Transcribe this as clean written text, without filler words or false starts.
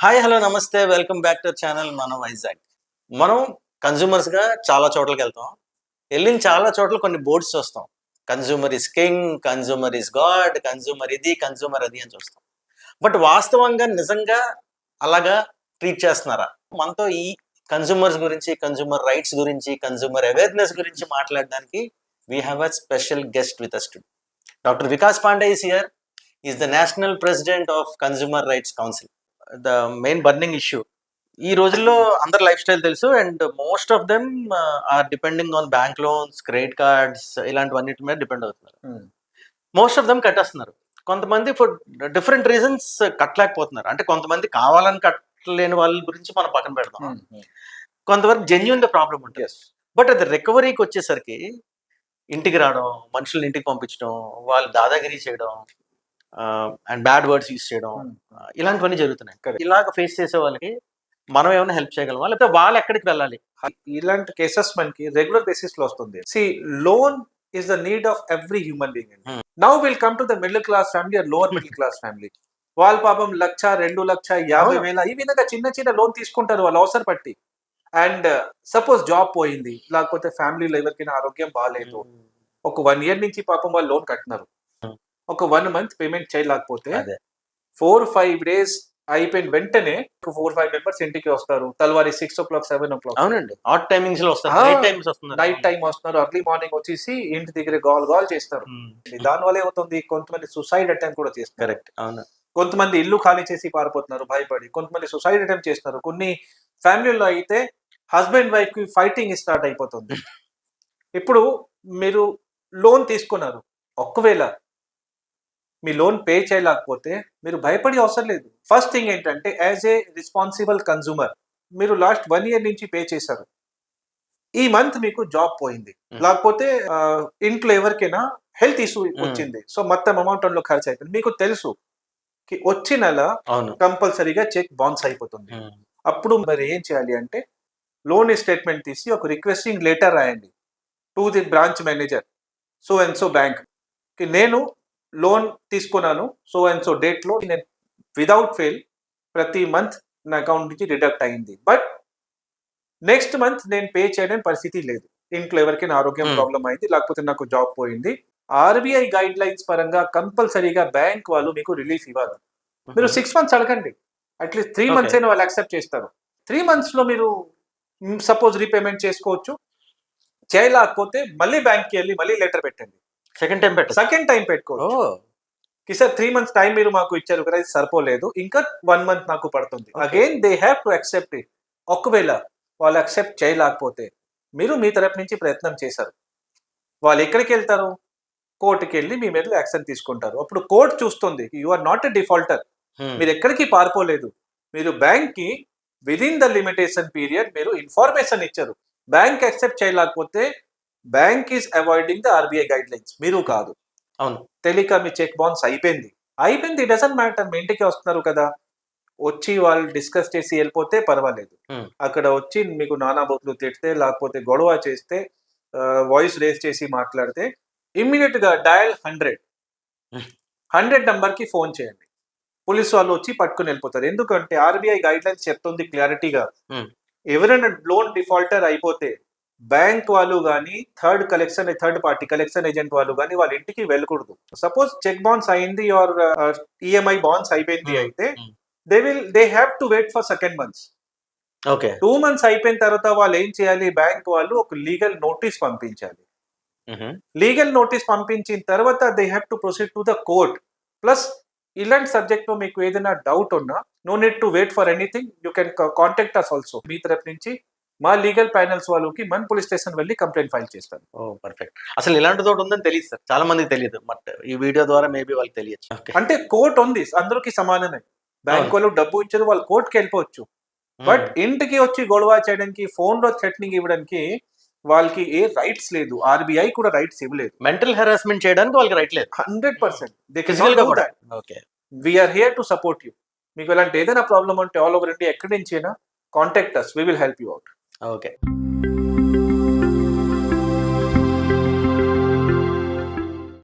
Hi hello నమస్తే welcome back to channel మనం వైజాగ్. మనం కన్జ్యూమర్స్గా చాలా చోట్లకి వెళ్తాం. వెళ్ళిన చాలా చోట్ల కొన్ని బోర్డ్స్ చూస్తాం. Consumer is king, consumer is God, consumer ఇది, కన్జ్యూమర్ అది అని చూస్తాం. బట్ వాస్తవంగా నిజంగా అలాగా ట్రీట్ చేస్తున్నారా? మనతో ఈ కన్జ్యూమర్స్ గురించి, కన్జ్యూమర్ రైట్స్ గురించి, కన్జ్యూమర్ అవేర్నెస్ గురించి మాట్లాడడానికి we have a special guest with us today. Doctor Vikas Pandey is here. Is the national president of consumer rights council. The main burning issue ఈ రోజుల్లో అందరి లైఫ్ స్టైల్ తెలుసు and most of them are depending on bank loans, credit cards ఇలాంటివన్నిటి మీద depend అవుతున్నారు. Most of them కట్టేస్తున్నారు. కొంతమంది for different reasons కట్టలేకపోతున్నారు. అంటే కొంతమంది కావాలని కట్టలేని వాళ్ళ గురించి మనం పక్కన పెడతాం. కొంతవరకు జెన్యున్ గా ప్రాబ్లం ఉంటుంది. బట్ అది రికవరీకి వచ్చేసరికి ఇంటికి రావడం, మనుషుల్ని ఇంటికి పంపించడం, వాళ్ళు దాదాగిరి చేయడం అండ్ బ్యాడ్ వర్డ్స్ యూస్ చేయడం ఇలాంటివన్నీ జరుగుతున్నాయి. ఇలాగ ఫేస్ చేసే వాళ్ళకి మనం ఏమైనా హెల్ప్ చేయగలమా, లేకపోతే వాళ్ళు ఎక్కడికి వెళ్ళాలి? ఇలాంటి కేసెస్ మనకి రెగ్యులర్ బేసిస్ లో వస్తుంది. Loan is the need of every human being. Now we'll come to the middle class family or lower middle class family. వాళ్ళ పాపం 1,00,000, 2,50,000 ఈ విధంగా చిన్న చిన్న లోన్ తీసుకుంటారు వాళ్ళు అవసరం పట్టి. అండ్ సపోజ్ జాబ్ పోయింది, లేకపోతే ఫ్యామిలీలో ఎవరికైనా ఆరోగ్యం బాగాలేదు, ఒక 1 year నుంచి పాపం వాళ్ళు లోన్ కట్టినారు. ఒక 1 month పేమెంట్ చేయలేకపోతే 4-5 days అయిపోయిన వెంటనే 4-5 మెంబర్స్ ఇంటికి వస్తారు. తెల్లవారి 6 o'clock 7 o'clock. అవునండి, ఆట్ టైమింగ్స్ లో వస్తారు, నైట్ టైం వస్తున్నారు, అర్లీ మార్నింగ్ వచ్చేసి ఇంటి దగ్గర గాల్ చేస్తారు. దానివల్ల ఏమవుతుంది, కొంతమంది సూసైడ్ అటెంప్ట్ కూడా చేస్తారు. కరెక్ట్, అవును. కొంతమంది ఇల్లు ఖాళీ చేసి పారిపోతున్నారు భయపడి. కొంతమంది సూసైడ్ అటెంప్ట్ చేస్తున్నారు. కొన్ని ఫ్యామిలీలో అయితే హస్బెండ్ వైఫ్ కి ఫైటింగ్ స్టార్ట్ అయిపోతుంది. ఇప్పుడు మీరు లోన్ తీసుకున్నారు, ఒకవేళ మీ లోన్ పే చేయలేకపోతే మీరు భయపడే అవసరం లేదు. ఫస్ట్ థింగ్ ఏంటంటే, యాజ్ ఏ రెస్పాన్సిబుల్ కన్జ్యూమర్ మీరు లాస్ట్ 1 year నుంచి పే చేశారు. ఈ మంత్ మీకు జాబ్ పోయింది, లేకపోతే ఇంట్లో ఎవరికైనా హెల్త్ ఇష్యూ వచ్చింది, సో మొత్తం అమౌంట్ అందులో ఖర్చు అయిపోయింది. మీకు తెలుసు వచ్చే నెల కంపల్సరీగా చెక్ బౌన్స్ అయిపోతుంది. అప్పుడు మరి ఏం చేయాలి అంటే, లోన్ స్టేట్మెంట్ తీసి ఒక రిక్వెస్టింగ్ లెటర్ రాయండి to the branch manager, so and so bank, నేను లోన్ తీసుకున్నాను సో అండ్ సో డేట్ లో, నేను విదౌట్ ఫెయిల్ ప్రతి మంత్ నా అకౌంట్ నుంచి డిడక్ట్ అయింది, బట్ నెక్స్ట్ మంత్ నేను పే చేయడానికి పరిస్థితి లేదు. ఇంట్లో ఎవరికైనా ఆరోగ్యం ప్రాబ్లం అయింది, లేకపోతే నాకు జాబ్ పోయింది. ఆర్బీఐ గైడ్ లైన్స్ పరంగా కంపల్సరీగా బ్యాంక్ వాళ్ళు మీకు రిలీఫ్ ఇవ్వాలి. మీరు 6 months అడగండి, అట్లీస్ట్ 3 months అయినా వాళ్ళు యాక్సెప్ట్ చేస్తారు. 3 months లో మీరు సపోజ్ రీపేమెంట్ చేసుకోవచ్చు. చేయలేకపోతే మళ్ళీ బ్యాంక్కి వెళ్ళి మళ్ళీ లెటర్ పెట్టండి. సెకండ్ టైం పెట్టుకోవచ్చు. సార్ 3 months టైం మీరు మాకు ఇచ్చారు కదా, ఇది సరిపోలేదు, ఇంకా 1 month నాకు పడుతుంది. Again they have to accept it. ఒకవేళ వాళ్ళు యాక్సెప్ట్ చేయలేకపోతే మీరు మీ తరపు నుంచి ప్రయత్నం చేశారు, వాళ్ళు ఎక్కడికి వెళ్తారు, కోర్టుకి వెళ్ళి మీ మీద యాక్షన్ తీసుకుంటారు. అప్పుడు కోర్టు చూస్తుంది you are not a defaulter, మీరు ఎక్కడికి పారిపోలేదు, మీరు బ్యాంక్ కి విదిన్ ద లిమిటేషన్ పీరియడ్ మీరు ఇన్ఫర్మేషన్ ఇచ్చారు. బ్యాంక్ యాక్సెప్ట్ చేయలేకపోతే bank is avoiding the RBI guidelines, మీరు కాదు. అవును, తెలియక మీ చెక్ బౌన్స్ అయిపోయింది, ఇట్ డజంట్ మ్యాటర్. మీ ఇంటికి వస్తున్నారు కదా, వచ్చి వాళ్ళు డిస్కస్ చేసి వెళ్ళిపోతే పర్వాలేదు. అక్కడ వచ్చి మీకు నానా బొత్తులు తిడితే, లేకపోతే గొడవ చేస్తే, వాయిస్ రేస్ చేసి మాట్లాడితే, ఇమ్మీడియట్ గా డయల్ 100 నంబర్ కి ఫోన్ చేయండి. పోలీస్ వాళ్ళు వచ్చి పట్టుకుని వెళ్ళిపోతారు. ఎందుకంటే ఆర్బీఐ గైడ్ లైన్స్ చెప్తుంది క్లారిటీగా, ఎవరైనా లోన్ డిఫాల్టర్ అయిపోతే బ్యాంక్ వాళ్ళు కానీ థర్డ్ పార్టీ కలెక్షన్ ఏజెంట్ వాళ్ళు కానీ వాళ్ళ ఇంటికి వెళ్ళకూడదు. సపోజ్ చెక్ బౌన్స్ అయింది ఆర్ ఈఎంఐ బౌన్స్ అయిపోయింది అయితే they have to wait for second months. 2 months అయిపోయిన తర్వాత వాళ్ళు ఏం చేయాలి, బ్యాంక్ వాళ్ళు ఒక లీగల్ నోటీస్ పంపించాలి. లీగల్ నోటీస్ పంపించిన తర్వాత they have to proceed to the court. Plus ఇలాంటి సబ్జెక్ట్ లో మీకు ఏదైనా డౌట్ ఉన్నా, no need to wait for anything, you can contact us also. మీ తరపు నుంచి మా లీగల్ ప్యానల్స్ వాళ్ళకి మన పోలీస్ స్టేషన్ వెళ్ళి కంప్లైంట్ ఫైల్ చేస్తారు. పర్ఫెక్ట్. అసలు ఇలాంటి తోటి ఉందని తెలియదు సార్, చాలా మందికి తెలియదు, బట్ ఈ వీడియో ద్వారా మేబీ వాళ్ళకి తెలియచ్చు. అంటే కోర్ట్ ఉంది, అందరికి సమానమే. బ్యాంక్ వాళ్ళు డబ్బు ఇచ్చారు, వాళ్ళు కోర్టుకి వెళ్ళిపోవచ్చు. బట్ ఇంటికి వచ్చి గొడవ చేయడానికి, ఫోన్ లో థ్రెటనింగ్ ఇవ్వడానికి వాళ్ళకి ఏ రైట్స్ లేదు. ఆర్బీఐ కూడా రైట్స్ ఇవ్వలేదు. మెంటల్ హెరాస్మెంట్ చేయడానికి వాళ్ళకి రైట్ లేదు. 100%. We're here to support you. మీకు ఇలాంటి ఏదైనా ప్రాబ్లం ఉంటే ఆల్ ఓవర్ ఇండియా ఎక్కడి నుంచి అయినా contact us, we will help you out. Okay.